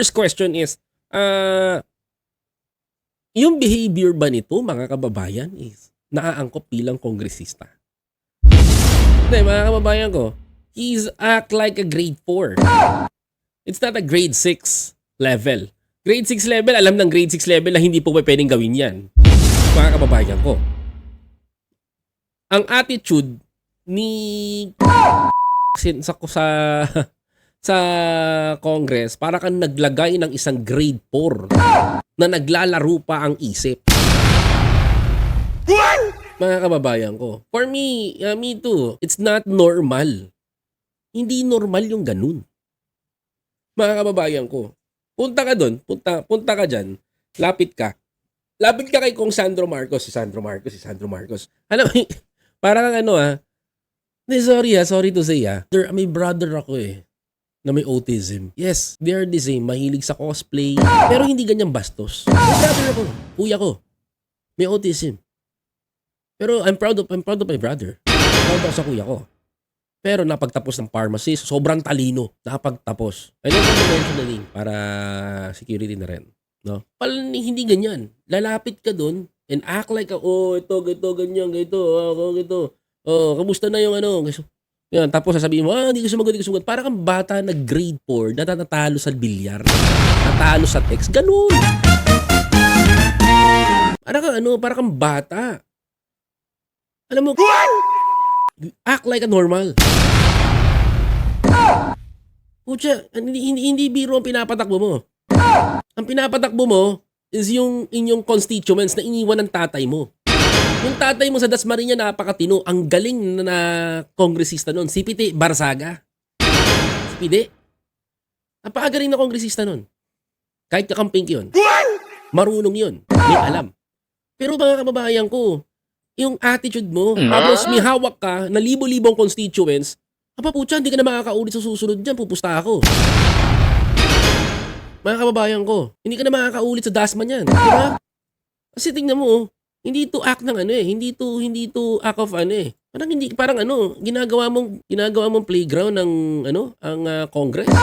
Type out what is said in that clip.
first question is, yung behavior ba nito, mga kababayan, is naaangkop bilang kongresista? Hindi, mga kababayan ko, he's act like a grade 4. It's not a grade 6 level. Grade 6 level, alam ng grade 6 level na hindi po pwedeng gawin yan. Mga kababayan ko. Ang attitude ni sa Congress, para kang naglagay ng isang grade 4 na naglalaro pa ang isip. Mga kababayan ko. For me, me too, it's not normal. Hindi normal yung ganun. Mga kababayan ko. Punta ka doon, punta ka dyan, lapit ka. Lapit ka kay kong Sandro Marcos, si Sandro Marcos. Alam mo, parang sorry to say may brother ako na may autism. Yes, they are the same, mahilig sa cosplay, pero hindi ganyan bastos. May brother ako, kuya ko, may autism. Pero I'm proud of my brother. Proud ako sa kuya ko. Pero napagtapos ng pharmacy, sobrang talino, napagtapos. I don't want to mention the name para security na rin. No? Hindi ganyan. Lalapit ka doon and act like, ito, ganyan, ganito. Kamusta na yung Yan, tapos sasabihin mo, hindi ko sumagot. Para kang bata na grade 4 na natatalo sa bilyar. Natalo sa text. Ganun. Para kang bata. Alam mo, act like a normal. Pucha, hindi biro ang pinapatakbo mo. Ang pinapatakbo mo is yung inyong constituents na iniwan ng tatay mo. Yung tatay mo sa Dasmariñas napakatino. Ang galing na kongresista noon. Si Piti Barsaga. Si Piti. Napakagaling na kongresista noon. Kahit kakamping yun. Marunong yun. May alam. Pero mga kababayan ko, yung attitude mo, tapos may hawak ka na libo-libong constituents, pucha, hindi ka na makakaulit sa susunod dyan, pupusta ako. Mga kababayan ko, hindi ka na makakaulit sa Dasma niyan. Diba? Kasi tingnan mo, hindi to act ng hindi to act of Parang ginagawa mong playground ng ang Congress.